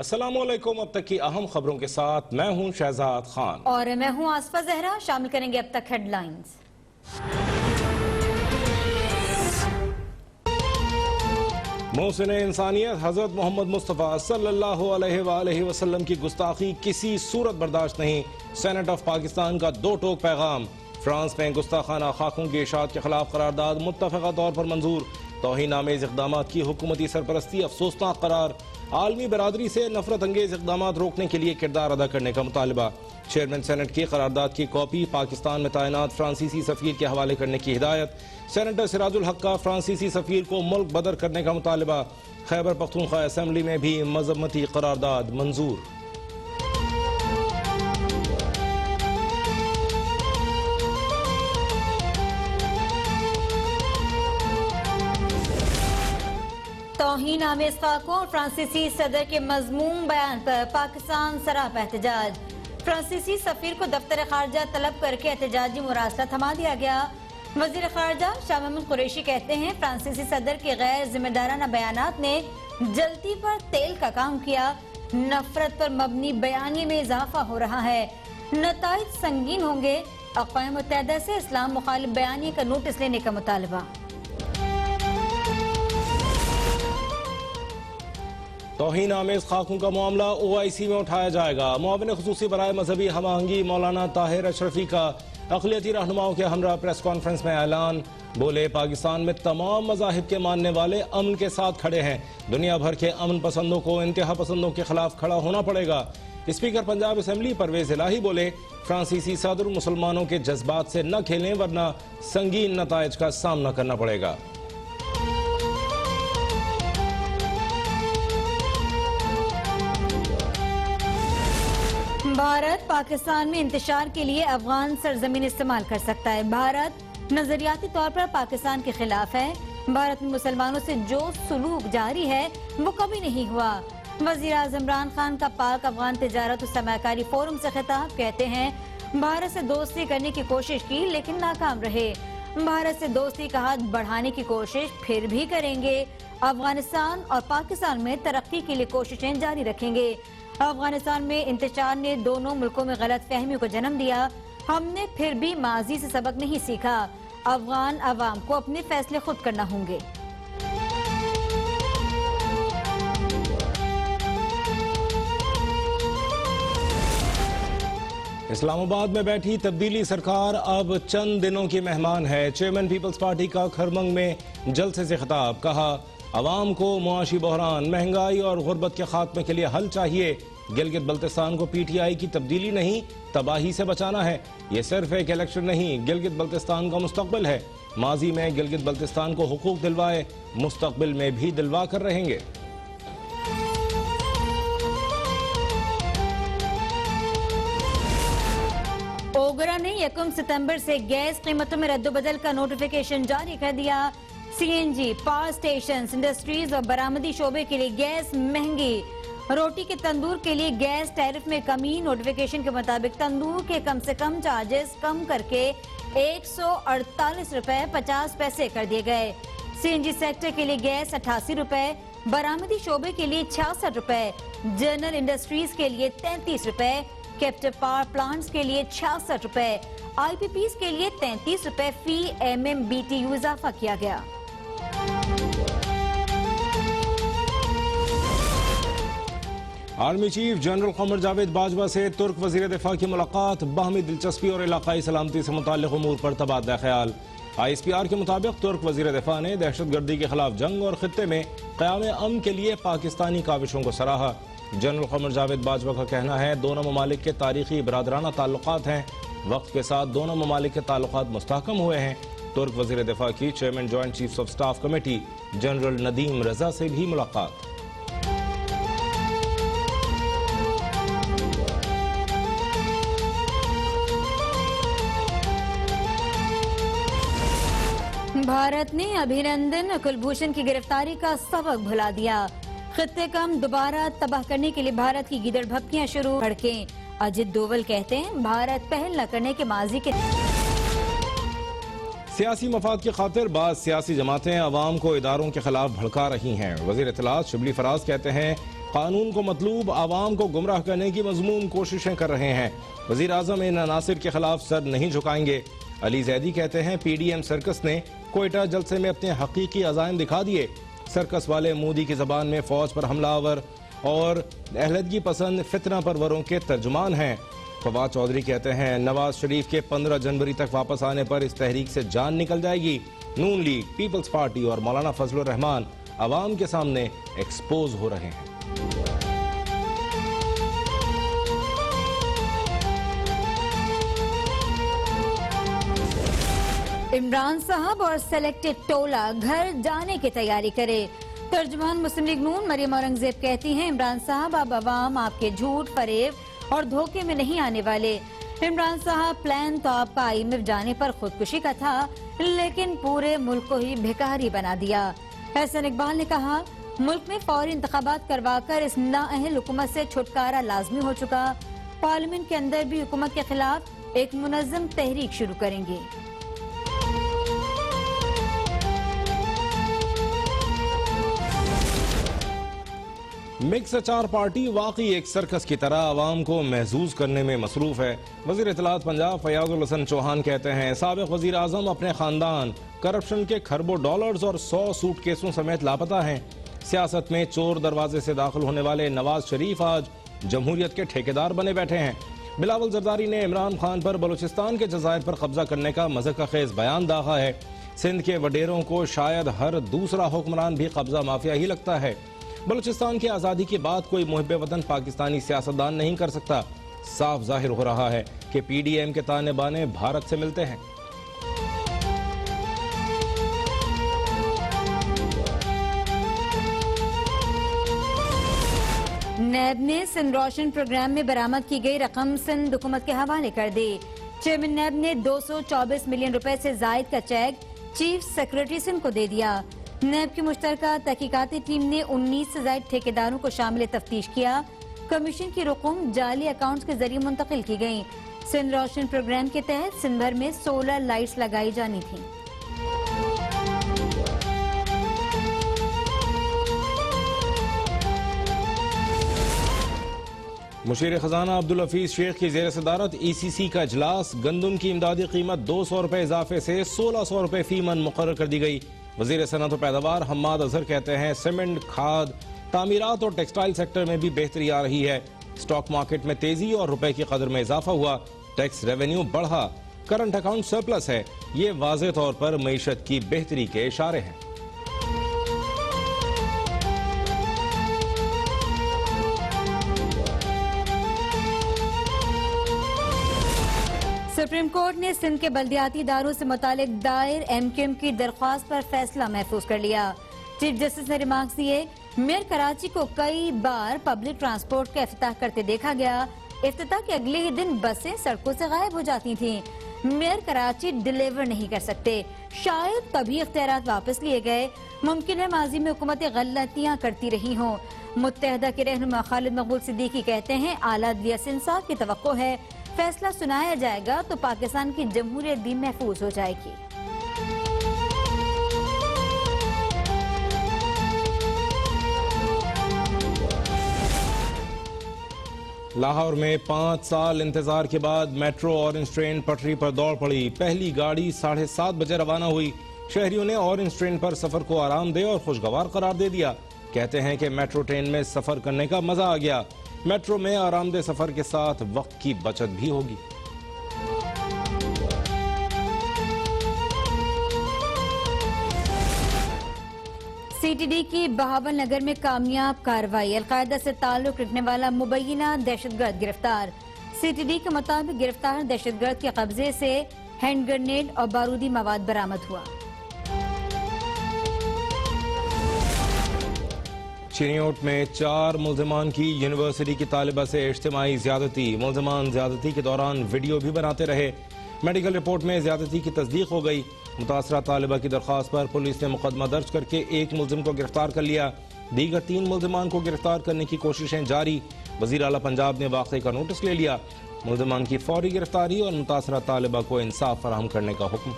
अस्सलामुअलैकुम। अब तक की अहम खबरों के साथ मैं हूं शहजाद खान और मैं हूं आसफा जहरा। शामिल करेंगे अब तक हेडलाइंस। मोहसिन इंसानियत हजरत मोहम्मद मुस्तफ़ा सल्लल्लाहु अलैहि वसल्लम की गुस्ताखी किसी सूरत बर्दाश्त नहीं। सेनेट ऑफ पाकिस्तान का दो टोक पैगाम। फ्रांस में गुस्ताखाना खाकों की इशाअत के खिलाफ करारदाद मुत्तफ़क़ा तौर पर मंजूर। तौहीन आमेज इक़दाम की हुकूमती सरपरस्ती अफसोसनाक करार। आलमी बरादरी से नफरत अंगेज इक़दाम रोकने के लिए किरदार अदा करने का मुतालबा। चेयरमैन सेनेट की करारदाद की कॉपी पाकिस्तान में तैनात फ्रांसीसी सफीर के हवाले करने की हिदायत। सेनेटर सिराजुल हक का फ्रांसीसी सफीर को मुल्क बदर करने का मुतालबा। खैबर पख्तूनख्वा असेंबली में भी मजम्मती करारदाद मंजूर। तौहीन आमेज खाकों और फ्रांसीसी सदर के मजमूम बयान पर पाकिस्तान सरापा एहतजाज। फ्रांसीसी सफीर को दफ्तर खारजा तलब करके एहतजाजी मुरासला थमा दिया गया। वजीर खारजा शाह महमूद कुरैशी कहते हैं फ्रांसीसी सदर के गैर जिम्मेदाराना बयानात ने जल्दी पर तेल का काम किया। नफरत पर मबनी बयानी में इजाफा हो रहा है, नताइज संगीन होंगे। अक़वाम मुत्तहिदा से इस्लाम मुखालिफ बयानी का नोटिस लेने का मुतालबा। तौहीन आमेज खाकों का मामला OIC में उठाया जाएगा। मुआविन खुसूसी बराए मजहबी हम आहंगी मौलाना ताहिर अशरफी का अक़लियती रहनुमाओं के हमरा प्रेस कॉन्फ्रेंस में ऐलान। बोले पाकिस्तान में तमाम मज़ाहिब के मानने वाले अमन के साथ खड़े हैं। दुनिया भर के अमन पसंदों को इंतहा पसंदों के खिलाफ खड़ा होना पड़ेगा। स्पीकर पंजाब असेंबली परवेज इलाही बोले फ्रांसीसी सदर मुसलमानों के जज्बात से न खेलें वरना संगीन नताइज का सामना करना पड़ेगा। भारत पाकिस्तान में इंतशार के लिए अफगान सरजमीन इस्तेमाल कर सकता है। भारत नजरियाती तौर पर पाकिस्तान के खिलाफ है। भारत में मुसलमानों से जो सुलूक जारी है वो कभी नहीं हुआ। वजीर आज़म इमरान खान का पाक अफगान तिजारत और सरमाकारी फोरम से खिताब। कहते हैं भारत से दोस्ती करने की कोशिश की लेकिन नाकाम रहे। भारत से दोस्ती का हाथ बढ़ाने की कोशिश फिर भी करेंगे। अफगानिस्तान और पाकिस्तान में तरक्की के लिए कोशिशें जारी रखेंगे। अफगानिस्तान में इंतशार ने दोनों मुल्कों में गलत फहमियों को जन्म दिया। हमने फिर भी माजी से सबक नहीं सीखा। अफगान अवाम को अपने फैसले खुद करना होंगे। इस्लामाबाद में बैठी तब्दीली सरकार अब चंद दिनों की मेहमान है। चेयरमैन पीपल्स पार्टी का खरमंग में जलसे से खिताब। कहा अवाम को मुआशी बहरान, महंगाई और गुर्बत के खात्मे के लिए हल चाहिए। गिलगित बल्तिस्तान को PTI की तब्दीली नहीं तबाही से बचाना है। ये सिर्फ एक इलेक्शन नहीं, गिलगित बल्तिस्तान का मुस्तकबिल है। माजी में गिलगित बल्तिस्तान को हुकूक दिलवाए, मुस्तकबिल में भी दिलवा कर रहेंगे। ओगरा ने 1 सितंबर से गैस कीमतों में रद्दबदल का नोटिफिकेशन जारी कर दिया। CNG, पावर स्टेशन, इंडस्ट्रीज और बरामदी शोबे के लिए गैस महंगी। रोटी के तंदूर के लिए गैस टैरिफ में कमी। नोटिफिकेशन के मुताबिक तंदूर के कम से कम चार्जेस कम करके 148 रुपए 50 पैसे कर दिए गए। CNG सेक्टर के लिए गैस 88 रुपए, बरामदी शोबे के लिए 66 रुपए, जनरल इंडस्ट्रीज के लिए 33 रुपए, कैप्टिव पावर प्लांट्स के लिए 66 रुपए, IPPs के लिए 33 रुपए फी MMBTU इजाफा किया गया। आर्मी चीफ जनरल क़मर जावेद बाजवा से तुर्क वज़ीर दिफा की मुलाकात। बाहमी दिलचस्पी और इलाकाई सलामती से मुताल्लिक़ उमूर पर तबादला ख्याल। ISPR के मुताबिक तुर्क वज़ीर दिफा ने दहशतगर्दी के खिलाफ जंग और खित्ते में क़याम अमन के लिए पाकिस्तानी काविशों को सराहा। जनरल क़मर जावेद बाजवा का कहना है दोनों ममालिक के तारीखी बरादराना ताल्लुकात हैं। वक्त के साथ दोनों ममालिक के ताल्लुकात मुस्तहकम हुए हैं। तुर्क वज़ीर दिफा की chairman joint chiefs of staff committee general Nadeem Raza से भी मुलाकात। भारत ने अभिनंदन कुलभूषण की गिरफ्तारी का सबक भुला दिया। खित्ते कम दोबारा तबाह करने के लिए भारत की गीदड़ भपकियां शुरू। भड़कें। अजित डोवल कहते हैं भारत पहल न करने के माजी के सियासी मफाद की खातिर बाज़ सियासी जमातें अवाम को इदारों के खिलाफ भड़का रही हैं। वज़ीर इत्तलात शिबली फराज कहते हैं कानून को मतलूब आवाम को गुमराह करने की मजमूम कोशिशें कर रहे हैं। वजीर आजम इन अनासिर के खिलाफ सर नहीं झुकाएंगे। अली जैदी कहते हैं PDM सर्कस ने कोयटा जलसे में अपने हकीकी अज़ाइम दिखा दिए। सर्कस वाले मोदी की जबान में फौज पर हमलावर और अहलदगी पसंद फितना परवरों के तर्जुमान हैं। फवाद चौधरी कहते हैं नवाज शरीफ के 15 जनवरी तक वापस आने पर इस तहरीक से जान निकल जाएगी। नून लीग, पीपल्स पार्टी और मौलाना फजलुर रहमान अवाम के सामने एक्सपोज हो रहे हैं। इमरान साहब और सेलेक्टेड टोला घर जाने की तैयारी करे। तर्जुमान मुस्लिम लीग नून मरियम औरंगजेब कहती हैं इमरान साहब अब अवाम आपके झूठ, फरेब और धोखे में नहीं आने वाले। इमरान साहब प्लान तो आपका IMF जाने पर खुदकुशी का था, लेकिन पूरे मुल्क को ही भिखारी बना दिया। एहसन इकबाल ने कहा मुल्क में फौरी इंतखाबात करवाकर इस नाअहल हुकूमत से छुटकारा लाजमी हो चुका। पार्लियामेंट के अंदर भी हुकूमत के खिलाफ एक मुनज़्ज़म तहरीक शुरू करेंगे। मिक्स अचार पार्टी वाकई एक सर्कस की तरह आवाम को महसूस करने में मसरूफ है। वज़ीर इत्तलात पंजाब फयाजुल हसन चौहान कहते हैं साबिक़ वज़ीर आज़म अपने खानदान करप्शन के खरबों डॉलर्स और 100 सूटकेसों समेत लापता हैं। सियासत में चोर दरवाजे से दाखिल होने वाले नवाज शरीफ आज जमहूरियत के ठेकेदार बने बैठे हैं। बिलावल जरदारी ने इमरान खान पर बलूचिस्तान के जज़ायर पर कब्जा करने का मज़ाक़ खेज़ बयान दागा है। सिंध के वडेरों को शायद हर दूसरा हुक्मरान भी कब्जा माफिया ही लगता है। बलूचिस्तान की आज़ादी के बाद कोई मुहिब्बे वतन पाकिस्तानी सियासतदान नहीं कर सकता। साफ जाहिर हो रहा है कि PDM के ताने बाने भारत से मिलते हैं। नैब ने सिंध रोशन प्रोग्राम में बरामद की गई रकम सिंध हुकूमत के हवाले कर दी। चेयरमैन नैब ने 224 मिलियन रुपए से जायद का चेक चीफ सेक्रेटरी सिंध को दे दिया। नैब की मुश्तरका तहकीकाती टीम ने 19 से ज्यादा ठेकेदारों को शामिल तफ्तीश किया। कमीशन की रकम जाली अकाउंट्स के जरिए मुंतकिल की गई। सिंध रोशन प्रोग्राम के तहत सिंध भर में सोलर लाइट्स लगाई जानी थी। मुशीर खजाना अब्दुल हफीज शेख की जेर सदारत ECC का इजलास। गंदम की इमदादी कीमत 200 रुपए इजाफे से 1600 रुपए फी मन मुकर्रर कर दी गई। वजीर सनअत और पैदावार हम्माद अजहर कहते हैं सीमेंट, खाद, तामीरात और टेक्सटाइल सेक्टर में भी बेहतरी आ रही है। स्टॉक मार्केट में तेजी और रुपए की कदर में इजाफा हुआ। टैक्स रेवेन्यू बढ़ा, करंट अकाउंट सरप्लस है। ये वाज़ेह तौर पर मईशत की बेहतरी के इशारे हैं। सुप्रीम कोर्ट ने सिंध के बल्दियाती इदारों से मुतालिक दायर MQM की दरख्वास्त पर फैसला महफूज कर लिया। चीफ जस्टिस ने रिमार्क्स दिए मेयर कराची को कई बार पब्लिक ट्रांसपोर्ट का इफ्तिताह करते देखा गया। इफ्तिताह के अगले ही दिन बसें सड़कों से गायब हो जाती थीं। मेयर कराची डिलीवर नहीं कर सकते, शायद तभी इख्तियारात वापस लिए गए। मुमकिन है माजी में हुकूमतें गलतियां करती रही हों। मुत्तहदा के रहनुमा खालिद मकबूल सिद्दीकी कहते हैं आला अदलिया से इंसाफ की तवक्को है। फैसला सुनाया जाएगा तो पाकिस्तान की जमहूरियत भी महफूज हो जाएगी। लाहौर में 5 साल इंतजार के बाद मेट्रो ऑरेंज ट्रेन पटरी पर दौड़ पड़ी। पहली गाड़ी 7:30 बजे रवाना हुई। शहरियों ने ऑरेंज ट्रेन पर सफर को आरामदेह और खुशगवार करार दे दिया। कहते हैं कि मेट्रो ट्रेन में सफर करने का मजा आ गया। मेट्रो में आरामदेह सफर के साथ वक्त की बचत भी होगी। CTD की बहावल नगर में कामयाब कार्रवाई। अलकायदा से ताल्लुक रखने वाला मुबैना दहशतगर्द गिरफ्तार। CTD के मुताबिक गिरफ्तार दहशतगर्द के कब्जे से हैंड ग्रेनेड और बारूदी मवाद बरामद हुआ। चिनियोट में 4 मुल्जिमान की यूनिवर्सिटी की तालिबा से इज्तिमाई ज्यादती। मुल्जिमान ज्यादती के दौरान वीडियो भी बनाते रहे। मेडिकल रिपोर्ट में ज्यादती की तस्दीक हो गई। मुतासरा तालिबा की दरख्वास्त पर पुलिस ने मुकदमा दर्ज करके एक मुल्जिम को गिरफ्तार कर लिया। दीगर 3 मुल्जिमान को गिरफ्तार करने की कोशिशें जारी। वजीर आला पंजाब ने वाक़े का नोटिस ले लिया। मुल्जिमान की फौरी गिरफ्तारी और मुतासरा तालिबा को इंसाफ फराहम करने का हुक्म।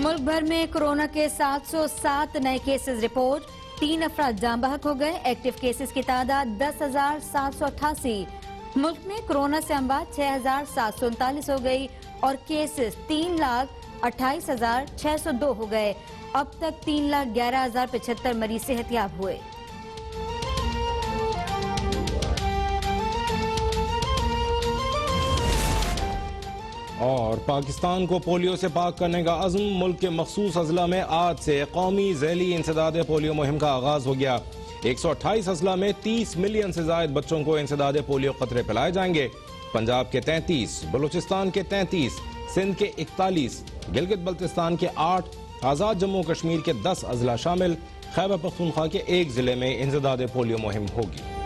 मुल्क भर में कोरोना के 707 नए केसेस रिपोर्ट, 3 अफराद जान बहक हो गए। एक्टिव केसेस की तादाद 10,788। मुल्क में कोरोना से अमवात 6,739 हो गई और केसेस 3,28,602 हो गए। अब तक 3,11,075 मरीज सेहतियाब हुए। और पाकिस्तान को पोलियो से पाक करने का अज़्म, मुल्क के मखसूस अजला में आज से कौमी ज़ैली इंसदाद पोलियो मुहिम का आगाज हो गया। 128 अजला में 30 मिलियन से जायद बच्चों को इंसदाद पोलियो कतरे पिलाए जाएंगे। पंजाब के 33, बलूचिस्तान के 33, सिंध के 41, गिलगित बल्तिस्तान के 8, आज़ाद जम्मू कश्मीर के 10 अजला शामिल। खैबर पख्तूनख्वा के 1 जिले में इंसदाद पोलियो मुहिम होगी।